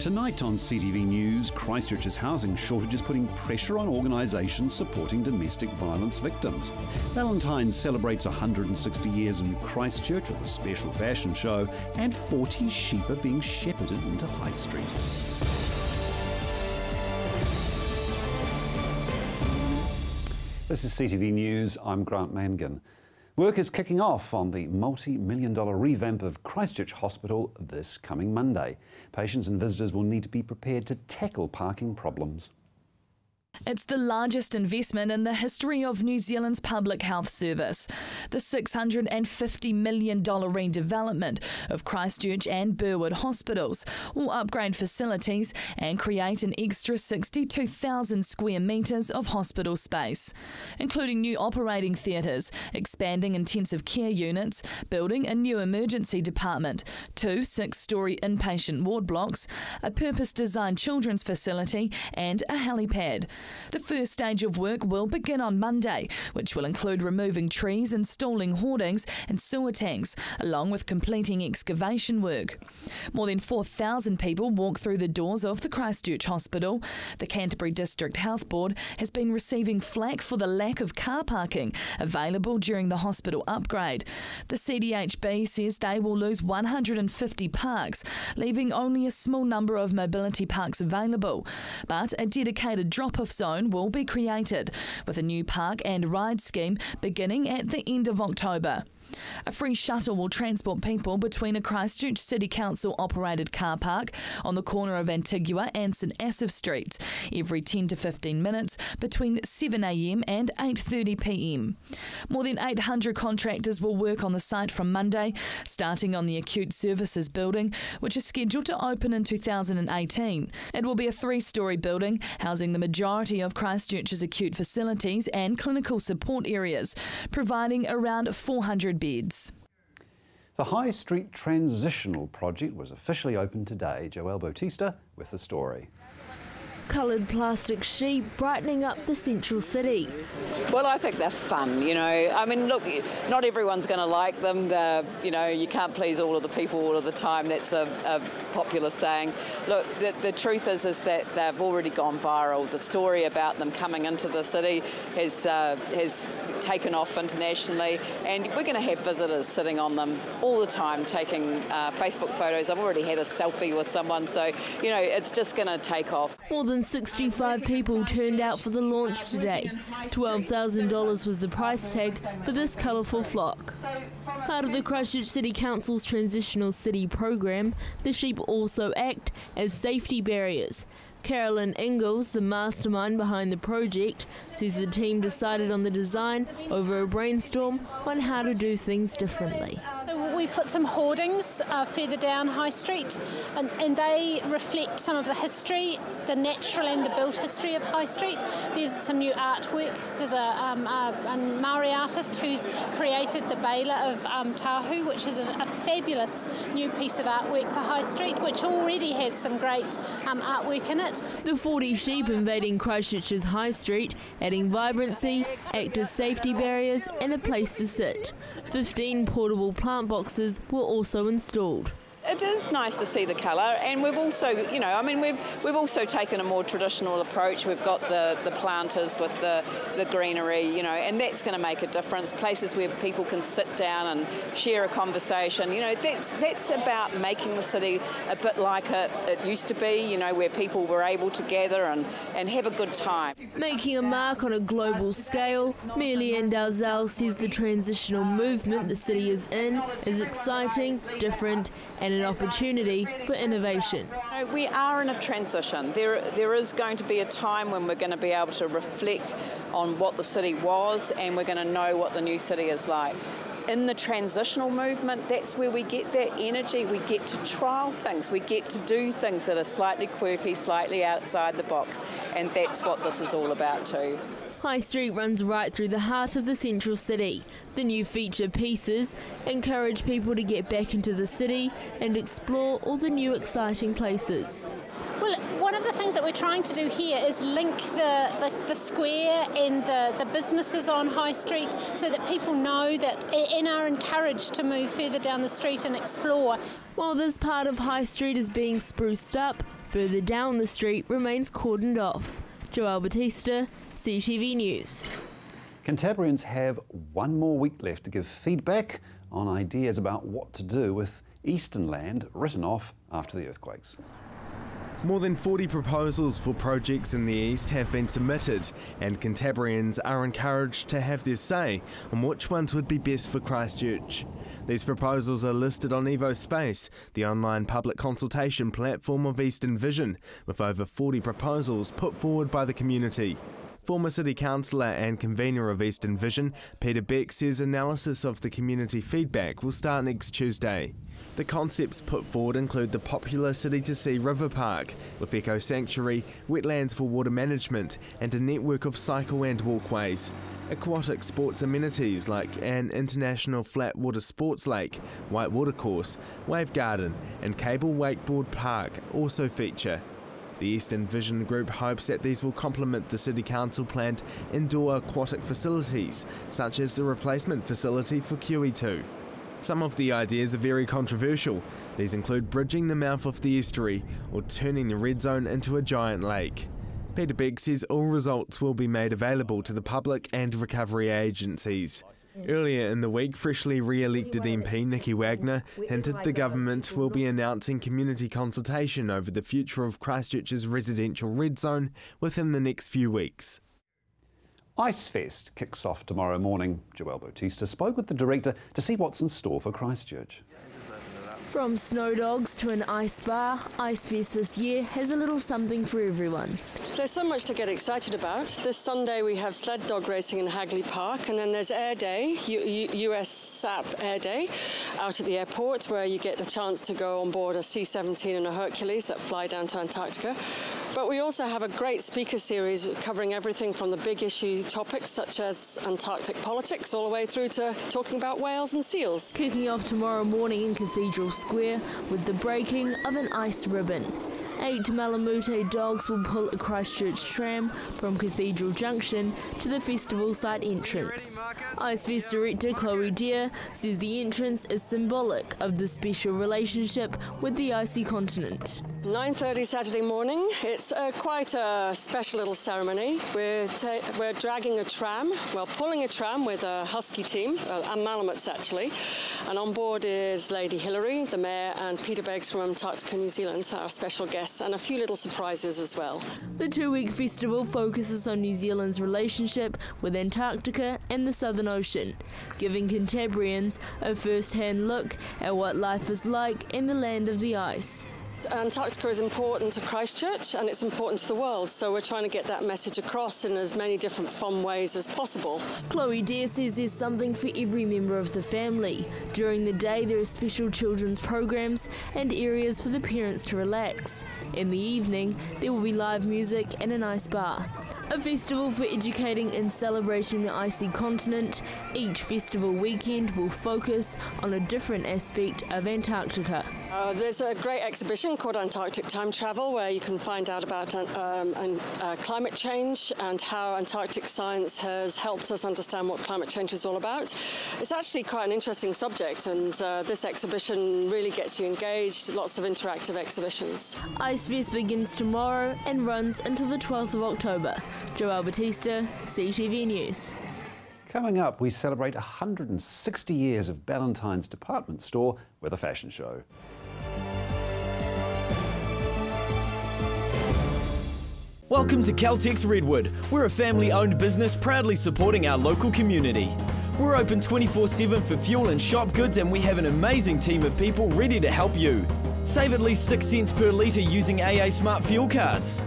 Tonight on CTV News, Christchurch's housing shortage is putting pressure on organisations supporting domestic violence victims. Valentines celebrates 160 years in Christchurch with a special fashion show, and 40 sheep are being shepherded into High Street. This is CTV News, I'm Grant Mangan. Work is kicking off on the multi-million-dollar revamp of Christchurch Hospital this coming Monday. Patients and visitors will need to be prepared to tackle parking problems. It's the largest investment in the history of New Zealand's public health service. The $650 million redevelopment of Christchurch and Burwood hospitals will upgrade facilities and create an extra 62,000 square metres of hospital space, including new operating theatres, expanding intensive care units, building a new emergency department, 2 6-storey inpatient ward blocks, a purpose-designed children's facility and a helipad. The first stage of work will begin on Monday, which will include removing trees, installing hoardings and sewer tanks, along with completing excavation work. More than 4,000 people walk through the doors of the Christchurch Hospital. The Canterbury District Health Board has been receiving flack for the lack of car parking available during the hospital upgrade. The CDHB says they will lose 150 parks, leaving only a small number of mobility parks available. But a dedicated drop-off zone will be created, with a new park and ride scheme beginning at the end of October. A free shuttle will transport people between a Christchurch City Council operated car park on the corner of Antigua and St Asaph Streets every 10 to 15 minutes between 7 a.m. and 8:30 p.m. More than 800 contractors will work on the site from Monday, starting on the Acute Services building, which is scheduled to open in 2018. It will be a 3-storey building housing the majority of Christchurch's acute facilities and clinical support areas, providing around 400 beds. The High Street Transitional Project was officially opened today. Joelle Bautista with the story. Coloured plastic sheep brightening up the central city. Well, I think they're fun, you know. I mean, look, not everyone's going to like them. You know, you can't please all of the people all of the time. That's a popular saying. Look, the truth is that they've already gone viral. The story about them coming into the city has taken off internationally, and we're going to have visitors sitting on them all the time taking Facebook photos. I've already had a selfie with someone, so, you know, it's just going to take off. More than 65 people turned out for the launch today. $12,000 was the price tag for this colourful flock. Part of the Christchurch City Council's Transitional City program, the sheep also act as safety barriers. Carolyn Ingalls, the mastermind behind the project, says the team decided on the design over a brainstorm on how to do things differently. We've put some hoardings further down High Street, and they reflect some of the history, the natural and the built history of High Street. There's some new artwork. There's a Maori artist who's created the Baila of Tahu, which is a fabulous new piece of artwork for High Street, which already has some great artwork in it. The 40 sheep invading Christchurch's High Street, adding vibrancy, act as safety barriers and a place to sit. 15 portable plant boxes were also installed. It is nice to see the colour, and we've also, you know, I mean, we've also taken a more traditional approach. We've got the planters with the greenery, you know, and that's going to make a difference. Places where people can sit down and share a conversation, you know, that's about making the city a bit like it used to be, you know, where people were able to gather and have a good time. Making a mark on a global scale, Leanne Dalzell says the transitional movement the city is in is exciting, different and an opportunity for innovation. We are in a transition. There is going to be a time when we're going to be able to reflect on what the city was, and we're going to know what the new city is like. In the transitional movement, that's where we get that energy. We get to trial things. We get to do things that are slightly quirky, slightly outside the box, and that's what this is all about too. High Street runs right through the heart of the central city. The new feature pieces encourage people to get back into the city and explore all the new exciting places. Well, one of the things that we're trying to do here is link the square and the businesses on High Street so that people know that and are encouraged to move further down the street and explore. While this part of High Street is being spruced up, further down the street remains cordoned off. Joelle Batista, CTV News. Canterburyans have one more week left to give feedback on ideas about what to do with Eastern land written off after the earthquakes. More than 40 proposals for projects in the east have been submitted, and Canterburyans are encouraged to have their say on which ones would be best for Christchurch. These proposals are listed on Evo Space, the online public consultation platform of Eastern Vision, with over 40 proposals put forward by the community. Former City Councillor and convener of Eastern Vision, Peter Beck, says analysis of the community feedback will start next Tuesday. The concepts put forward include the popular City to Sea River Park, with eco sanctuary, wetlands for water management, and a network of cycle and walkways. Aquatic sports amenities like an international flat water sports lake, white water course, wave garden, and cable wakeboard park also feature. The Eastern Vision Group hopes that these will complement the City Council planned indoor aquatic facilities, such as the replacement facility for QE2. Some of the ideas are very controversial. These include bridging the mouth of the estuary or turning the red zone into a giant lake. Peter Beck says all results will be made available to the public and recovery agencies. Earlier in the week, freshly re-elected MP Nikki Wagner hinted the government will be announcing community consultation over the future of Christchurch's residential red zone within the next few weeks. Icefest kicks off tomorrow morning. Joelle Batista spoke with the director to see what's in store for Christchurch. From snow dogs to an ice bar, Icefest this year has a little something for everyone. There's so much to get excited about. This Sunday we have sled dog racing in Hagley Park, and then there's Air Day, US SAP Air Day, out at the airport, where you get the chance to go on board a C-17 and a Hercules that fly down to Antarctica. But we also have a great speaker series covering everything from the big issue topics such as Antarctic politics all the way through to talking about whales and seals. Kicking off tomorrow morning in Cathedral Square with the breaking of an ice ribbon. 8 Malamute dogs will pull a Christchurch tram from Cathedral Junction to the festival site entrance. Icefest director Chloe Deere says the entrance is symbolic of the special relationship with the icy continent. 9:30 Saturday morning. It's quite a special little ceremony. We're dragging a tram, pulling a tram with a husky team, and Malamutes actually. And on board is Lady Hillary, the Mayor, and Peter Beggs from Antarctica, New Zealand, our special guests, and a few little surprises as well. The 2-week festival focuses on New Zealand's relationship with Antarctica and the Southern Ocean, giving Canterburyans a first-hand look at what life is like in the land of the ice. Antarctica is important to Christchurch and it's important to the world, so we're trying to get that message across in as many different fun ways as possible. Chloe Deere says there's something for every member of the family. During the day there are special children's programs and areas for the parents to relax. In the evening there will be live music and an ice bar. A festival for educating and celebrating the icy continent. Each festival weekend will focus on a different aspect of Antarctica. There's a great exhibition called Antarctic Time Travel where you can find out about climate change and how Antarctic science has helped us understand what climate change is all about. It's actually quite an interesting subject, and this exhibition really gets you engaged, lots of interactive exhibitions. Icefest begins tomorrow and runs until the 12th of October. Joelle Batista, CTV News. Coming up, we celebrate 160 years of Valentines department store with a fashion show. Welcome to Caltex Redwood. We're a family-owned business proudly supporting our local community. We're open 24/7 for fuel and shop goods, and we have an amazing team of people ready to help you. Save at least 6 cents per litre using AA Smart Fuel cards.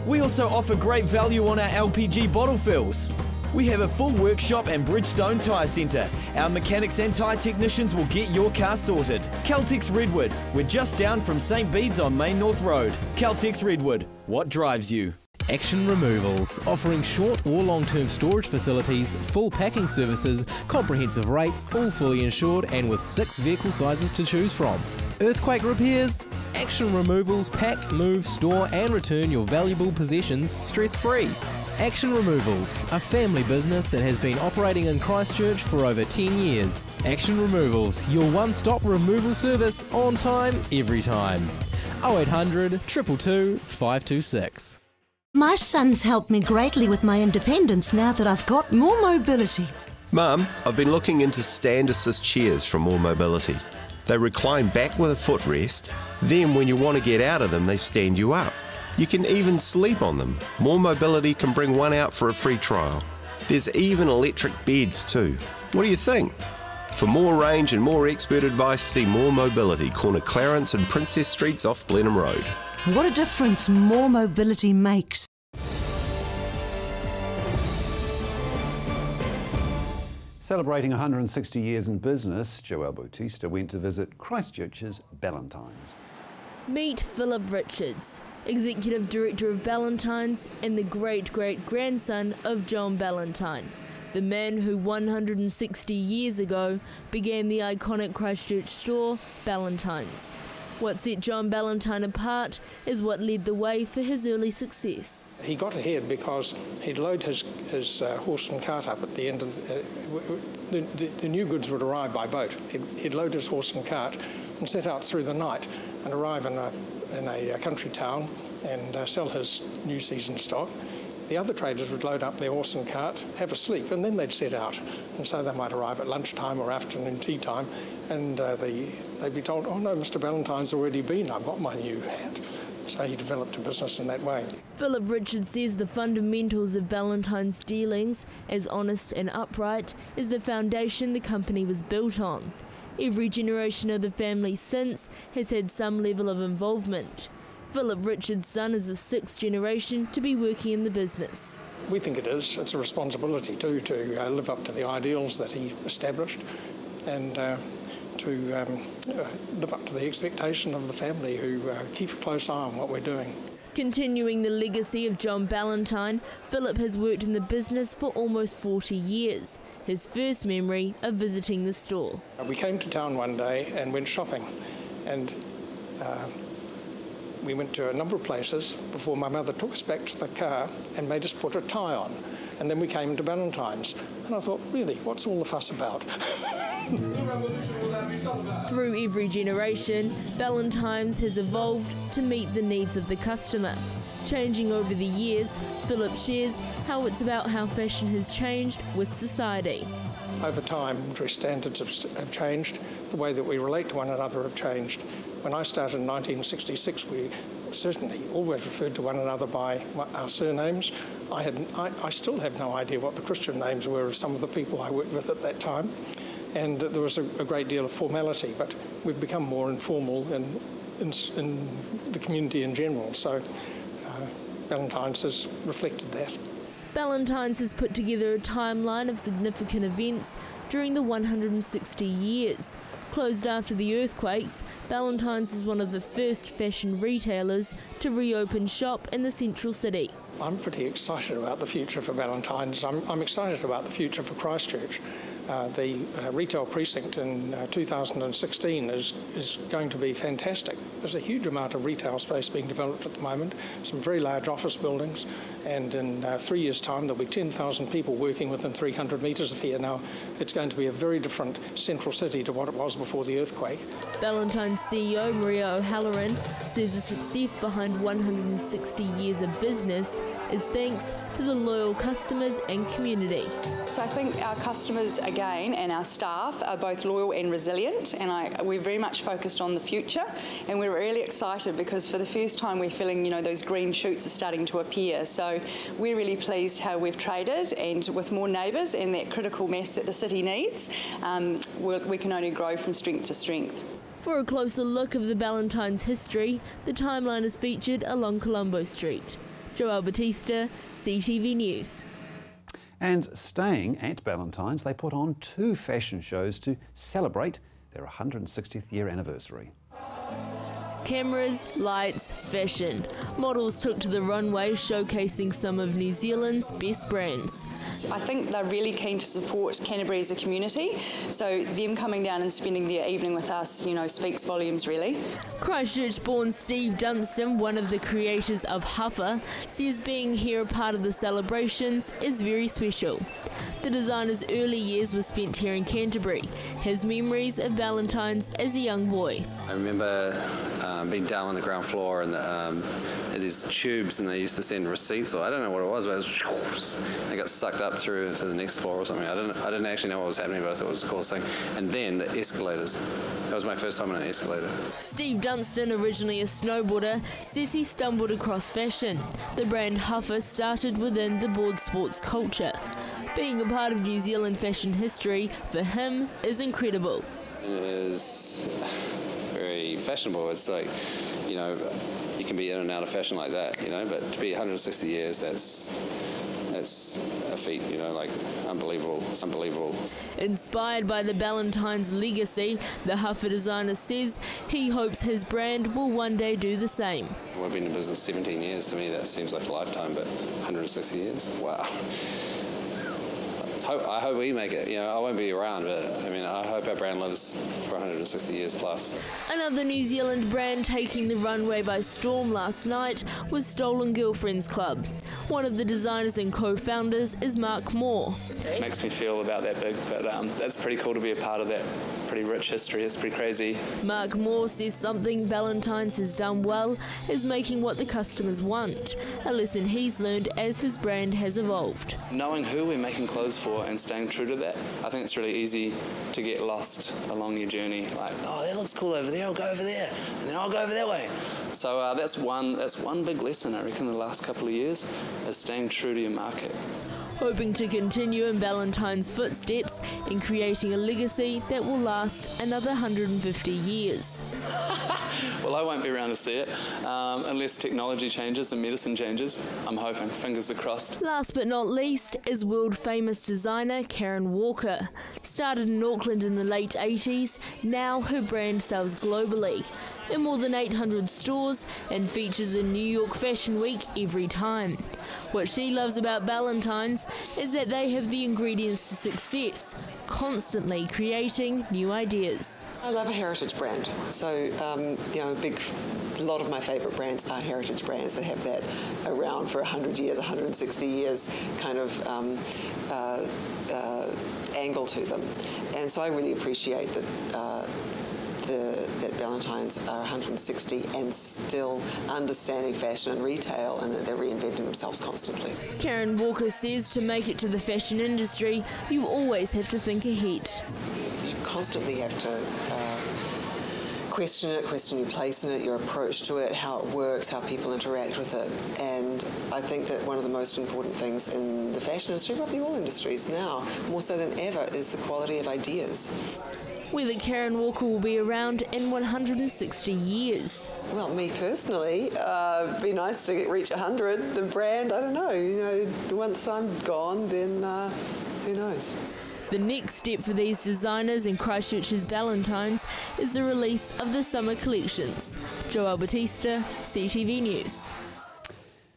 We also offer great value on our LPG bottle fills. We have a full workshop and Bridgestone Tyre Centre. Our mechanics and tyre technicians will get your car sorted. Caltex Redwood. We're just down from St Bede's on Main North Road. Caltex Redwood. What drives you? Action Removals, offering short or long-term storage facilities, full packing services, comprehensive rates, all fully insured and with 6 vehicle sizes to choose from. Earthquake repairs? Action Removals pack, move, store and return your valuable possessions stress-free. Action Removals, a family business that has been operating in Christchurch for over 10 years. Action Removals, your one-stop removal service on time, every time. 0800 222 526. My son's helped me greatly with my independence now that I've got more mobility. Mum, I've been looking into stand assist chairs from More Mobility. They recline back with a footrest, then when you want to get out of them, they stand you up. You can even sleep on them. More Mobility can bring one out for a free trial. There's even electric beds too. What do you think? For more range and more expert advice, see More Mobility, corner Clarence and Princess Streets off Blenheim Road. What a difference more mobility makes. Celebrating 160 years in business, Joelle Bautista went to visit Christchurch's Valentines. Meet Philip Richards, Executive Director of Valentines and the great-great-grandson of John Valentine, the man who 160 years ago began the iconic Christchurch store, Valentines. What set John Valentine apart is what led the way for his early success. He got ahead because he'd load his horse and cart up at the end of the new goods would arrive by boat. He'd load his horse and cart and set out through the night and arrive in a country town and sell his new season stock. The other traders would load up their horse and cart, have a sleep, and then they'd set out. And so they might arrive at lunchtime or afternoon tea time, and they'd be told, "Oh no, Mr. Valentine's already been, I've got my new hat." So he developed a business in that way. Philip Richards says the fundamentals of Valentine's dealings, as honest and upright, is the foundation the company was built on. Every generation of the family since has had some level of involvement. Philip Richards' son is the 6th generation to be working in the business. We think it is. It's a responsibility too to live up to the ideals that he established and to live up to the expectation of the family who keep a close eye on what we're doing. Continuing the legacy of John Valentine, Philip has worked in the business for almost 40 years. His first memory of visiting the store. We came to town one day and went shopping, and we went to a number of places before my mother took us back to the car and made us put a tie on. And then we came to Valentine's. And I thought, really, what's all the fuss about? Through every generation, Valentine's has evolved to meet the needs of the customer. Changing over the years, Philip shares how it's about how fashion has changed with society. Over time, dress standards have changed. The way that we relate to one another have changed. When I started in 1966, we certainly always referred to one another by our surnames. I still have no idea what the Christian names were of some of the people I worked with at that time. And there was a great deal of formality, but we've become more informal in the community in general. So Valentine's has reflected that. Valentine's has put together a timeline of significant events during the 160 years. Closed after the earthquakes, Valentine's was one of the first fashion retailers to reopen shop in the central city. I'm pretty excited about the future for Valentine's. I'm excited about the future for Christchurch. The retail precinct in 2016 is going to be fantastic. There's a huge amount of retail space being developed at the moment, some very large office buildings, and in 3 years' time there'll be 10,000 people working within 300 metres of here. Now, it's going to be a very different central city to what it was before the earthquake. Valentine's CEO Maria O'Halloran says the success behind 160 years of business is thanks to the loyal customers and community. So I think our customers, again, and our staff are both loyal and resilient, and we're very much focused on the future, and we're really excited because for the first time we're feeling, those green shoots are starting to appear. So we're really pleased how we've traded, and with more neighbours and that critical mass that the city needs, we can only grow from strength to strength. For a closer look of the Valentine's history, the timeline is featured along Colombo Street. Joelle Bautista, CTV News. And staying at Valentine's, they put on 2 fashion shows to celebrate their 160th year anniversary. Cameras, lights, fashion. Models took to the runway showcasing some of New Zealand's best brands. I think they're really keen to support Canterbury as a community, so them coming down and spending their evening with us, speaks volumes really. Christchurch-born Steve Dunstan, one of the creators of Huffer, says being here a part of the celebrations is very special. The designer's early years were spent here in Canterbury. His memories of Valentines as a young boy. I remember being down on the ground floor and these tubes, and they used to send receipts, or I don't know what it was, but they got sucked up through to the next floor or something. I didn't actually know what was happening, but I thought it was the coolest thing. And then the escalators. That was my first time on an escalator. Steve Dunstan, originally a snowboarder, says he stumbled across fashion. The brand Huffer started within the board sports culture. Being a part of New Zealand fashion history, for him, is incredible. It is very fashionable. It's like, you can be in and out of fashion like that, but to be 160 years, that's a feat, unbelievable. It's unbelievable. Inspired by the Valentines legacy, the Huffer designer says he hopes his brand will one day do the same. We've been in business 17 years. To me, that seems like a lifetime, but 160 years? Wow. I hope we make it. I won't be around, but I hope our brand lives for 160 years plus. Another New Zealand brand taking the runway by storm last night was Stolen Girlfriends Club. One of the designers and co-founders is Mark Moore. It makes me feel about that big, but that's pretty cool to be a part of that pretty rich history. It's pretty crazy. Mark Moore says something Valentines has done well is making what the customers want, a lesson he's learned as his brand has evolved. Knowing who we're making clothes for and staying true to that, I think it's really easy to get lost along your journey. Like, oh, that looks cool over there, I'll go over there, and then I'll go over that way. So that's one big lesson, I reckon, the last couple of years, is staying true to your market. Hoping to continue in Valentine's footsteps in creating a legacy that will last another 150 years. Well, I won't be around to see it, unless technology changes and medicine changes. I'm hoping, fingers are crossed. Last but not least is world-famous designer Karen Walker. Started in Auckland in the late 80s, now her brand sells globally, in more than 800 stores and features in New York Fashion Week every time. What she loves about Valentines is that they have the ingredients to success, constantly creating new ideas. I love a heritage brand, so a lot of my favourite brands are heritage brands that have that around for 100 years, 160 years kind of angle to them, and so I really appreciate that. That Valentines are 160 and still understanding fashion and retail, and that they're reinventing themselves constantly. Karen Walker says to make it to the fashion industry, you always have to think ahead. You constantly have to question it, question your place in it, your approach to it, how it works, how people interact with it. And I think that one of the most important things in the fashion industry, probably all industries now, more so than ever, is the quality of ideas. Whether Karen Walker will be around in 160 years. Well, me personally, it'd be nice to reach 100. The brand, I don't know. Once I'm gone, then who knows? The next step for these designers in Christchurch's Valentines is the release of the summer collections. Joel Batista, CTV News.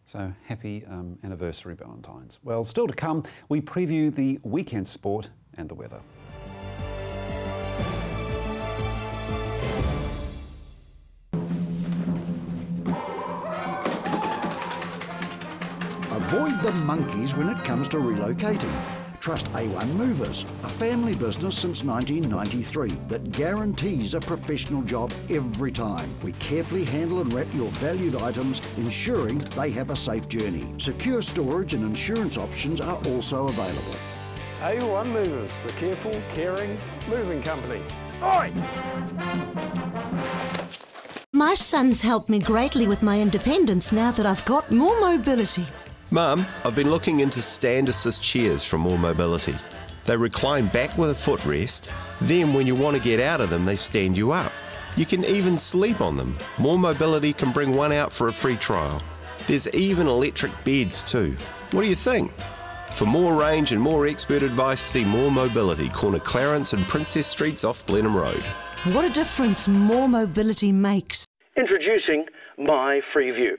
So happy anniversary, Valentines. Well, still to come, we preview the weekend sport and the weather. Avoid the monkeys when it comes to relocating. Trust A1 Movers, a family business since 1993 that guarantees a professional job every time. We carefully handle and wrap your valued items, ensuring they have a safe journey. Secure storage and insurance options are also available. A1 Movers, the careful, caring moving company. Oi! My son's helped me greatly with my independence now that I've got more mobility. Mum, I've been looking into stand assist chairs from More Mobility. They recline back with a footrest, then when you want to get out of them, they stand you up. You can even sleep on them. More Mobility can bring one out for a free trial. There's even electric beds too. What do you think? For more range and more expert advice, see More Mobility, corner Clarence and Princess Streets off Blenheim Road. What a difference more mobility makes. Introducing My Freeview.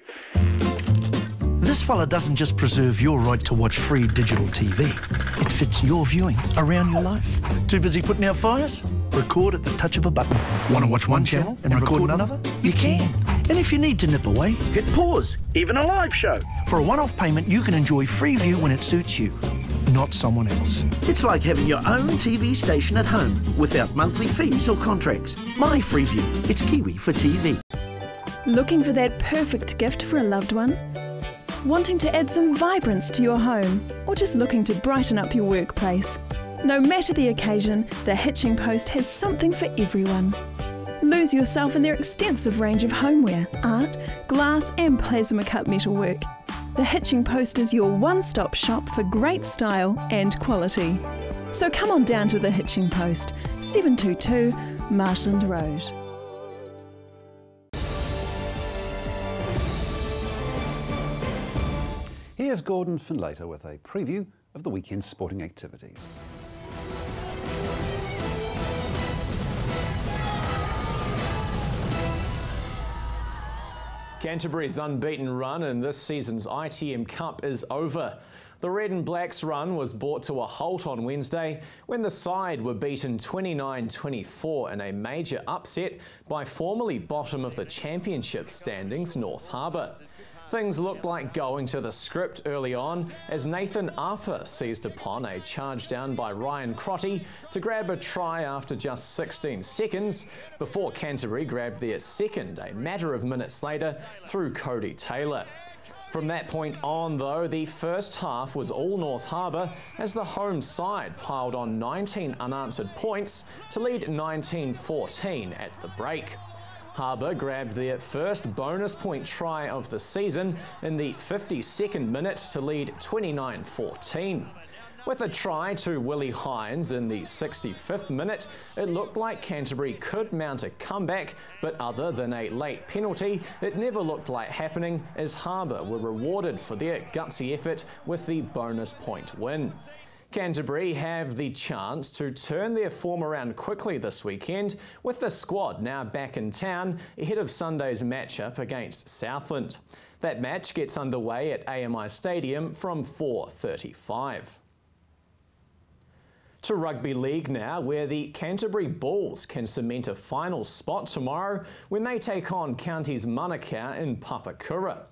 This fella doesn't just preserve your right to watch free digital TV. It fits your viewing around your life. Too busy putting out fires? Record at the touch of a button. Want to watch one channel and record another? You can. And if you need to nip away, Hit pause, even a live show. for a one-off payment, you can enjoy Freeview when it suits you, not someone else. It's like having your own TV station at home without monthly fees or contracts. My Freeview. It's Kiwi for TV. Looking for that perfect gift for a loved one? Wanting to add some vibrance to your home? Or just looking to brighten up your workplace? No matter the occasion, the Hitching Post has something for everyone. Lose yourself in their extensive range of homeware, art, glass and plasma cut metalwork. The Hitching Post is your one-stop shop for great style and quality. So come on down to the Hitching Post, 722 Marshland Road. Here's Gordon Finlater with a preview of the weekend's sporting activities. Canterbury's unbeaten run in this season's ITM Cup is over. The Red and Blacks run was brought to a halt on Wednesday when the side were beaten 29-24 in a major upset by formerly bottom of the championship standings North Harbour. Things looked like going to the script early on as Nathan Arpa seized upon a charge down by Ryan Crotty to grab a try after just 16 seconds before Canterbury grabbed their second a matter of minutes later through Cody Taylor. From that point on though, the first half was all North Harbour as the home side piled on 19 unanswered points to lead 19-14 at the break. Harbour grabbed their first bonus point try of the season in the 52nd minute to lead 29-14. With a try to Willie Hines in the 65th minute, it looked like Canterbury could mount a comeback, but other than a late penalty, it never looked like happening as Harbour were rewarded for their gutsy effort with the bonus point win. Canterbury have the chance to turn their form around quickly this weekend, with the squad now back in town ahead of Sunday's matchup against Southland. That match gets underway at AMI Stadium from 4:35. To rugby league now, where the Canterbury Bulls can cement a final spot tomorrow when they take on Counties Manukau in Papakura.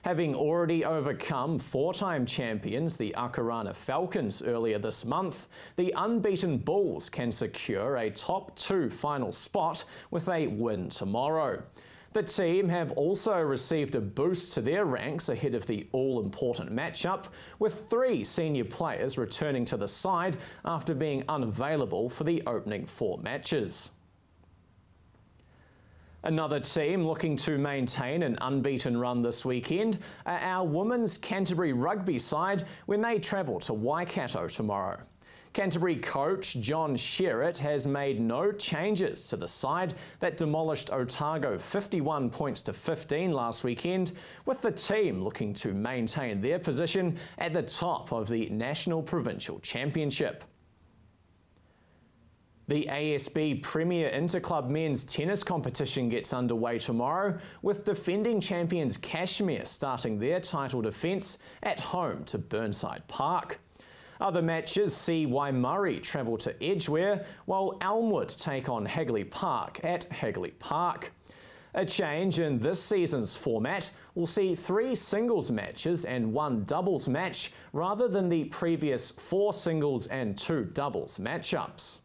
Having already overcome four-time champions, the Akarana Falcons, earlier this month, the unbeaten Bulls can secure a top 2 final spot with a win tomorrow. The team have also received a boost to their ranks ahead of the all-important matchup, with 3 senior players returning to the side after being unavailable for the opening 4 matches. Another team looking to maintain an unbeaten run this weekend are our women's Canterbury rugby side when they travel to Waikato tomorrow. Canterbury coach John Sherritt has made no changes to the side that demolished Otago 51 points to 15 last weekend, with the team looking to maintain their position at the top of the National Provincial Championship. The ASB Premier Interclub men's tennis competition gets underway tomorrow, with defending champions Kashmir starting their title defence at home to Burnside Park. Other matches see Waimuri travel to Edgware, while Elmwood take on Hagley Park at Hagley Park. A change in this season's format will see 3 singles matches and 1 doubles match, rather than the previous 4 singles and 2 doubles matchups.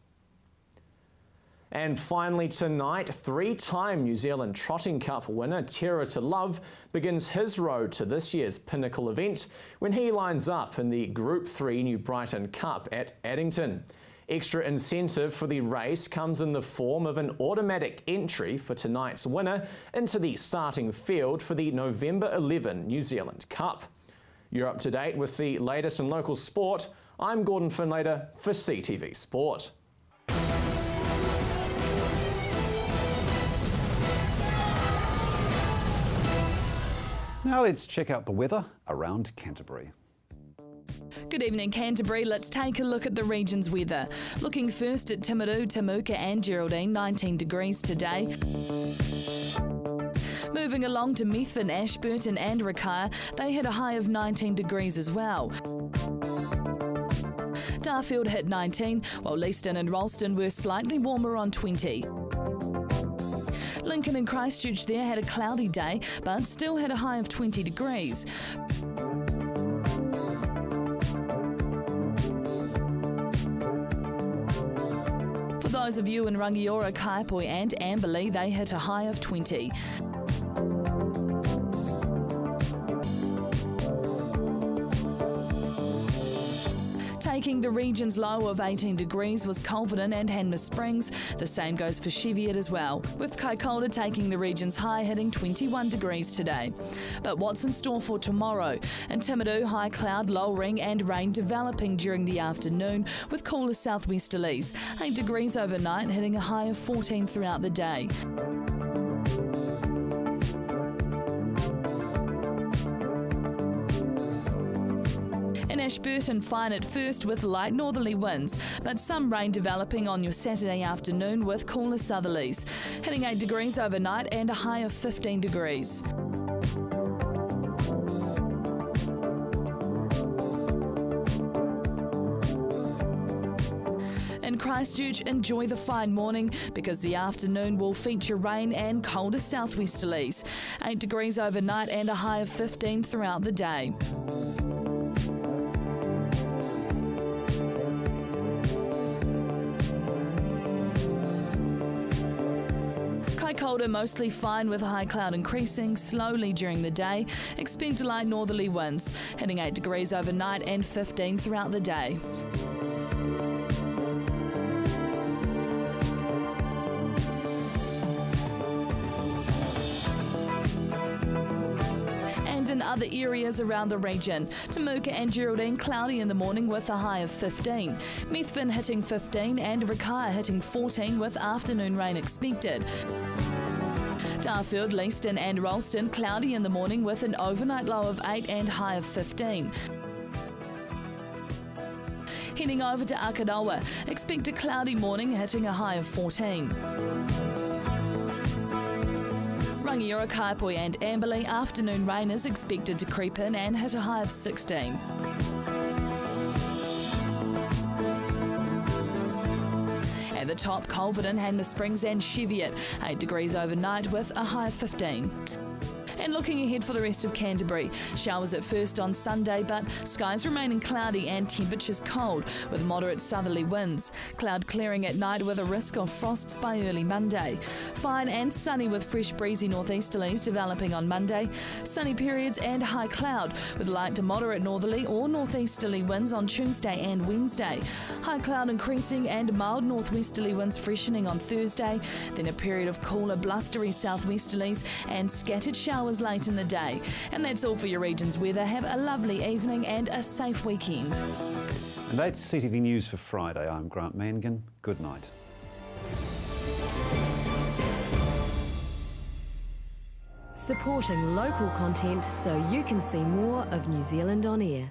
And finally tonight, 3-time New Zealand Trotting Cup winner Tera to Love begins his road to this year's pinnacle event when he lines up in the Group 3 New Brighton Cup at Addington. Extra incentive for the race comes in the form of an automatic entry for tonight's winner into the starting field for the November 11 New Zealand Cup. You're up to date with the latest in local sport. I'm Gordon Finlater for CTV Sport. Now let's check out the weather around Canterbury. Good evening, Canterbury. Let's take a look at the region's weather. Looking first at Timaru, Temuka and Geraldine, 19 degrees today. Moving along to Methven, Ashburton and Rakaia, they hit a high of 19 degrees as well. Darfield hit 19, while Leeston and Ralston were slightly warmer on 20. Lincoln and Christchurch there had a cloudy day, but still had a high of 20 degrees. For those of you in Rangiora, Kaipoi and Amberley, they hit a high of 20. Taking the region's low of 18 degrees was Culverden and Hanmer Springs. The same goes for Cheviot as well, with Kaikoura taking the region's high, hitting 21 degrees today. But what's in store for tomorrow? In Timaru, high cloud, lowering and rain developing during the afternoon, with cooler southwesterlies. 8 degrees overnight, hitting a high of 14 throughout the day. In Ashburton, fine at first with light northerly winds, but some rain developing on your Saturday afternoon with cooler southerlies, hitting 8 degrees overnight and a high of 15 degrees. In Christchurch, enjoy the fine morning because the afternoon will feature rain and colder southwesterlies. 8 degrees overnight and a high of 15 throughout the day. Kaikoura mostly fine with high cloud increasing slowly during the day. Expect light northerly winds, hitting 8 degrees overnight and 15 throughout the day. And in other areas around the region, Temuka and Geraldine cloudy in the morning with a high of 15. Methven hitting 15 and Rakaia hitting 14 with afternoon rain expected. Darfield, Leeston and Ralston cloudy in the morning with an overnight low of 8 and high of 15. Heading over to Akarawa, expect a cloudy morning hitting a high of 14. Rangiora, Kaipoi and Amberley, afternoon rain is expected to creep in and hit a high of 16. At the top, Culverden, Hanmer Springs and Cheviot, 8 degrees overnight with a high of 15. And looking ahead for the rest of Canterbury, showers at first on Sunday, but skies remaining cloudy and temperatures cold with moderate southerly winds. Cloud clearing at night with a risk of frosts by early Monday. Fine and sunny with fresh breezy northeasterlies developing on Monday. Sunny periods and high cloud with light to moderate northerly or northeasterly winds on Tuesday and Wednesday. High cloud increasing and mild northwesterly winds freshening on Thursday. Then a period of cooler blustery southwesterlies and scattered showers late in the day. And that's all for your region's weather. Have a lovely evening and a safe weekend. And that's CTV News for Friday. I'm Grant Mangan. Good night. Supporting local content so you can see more of New Zealand on air.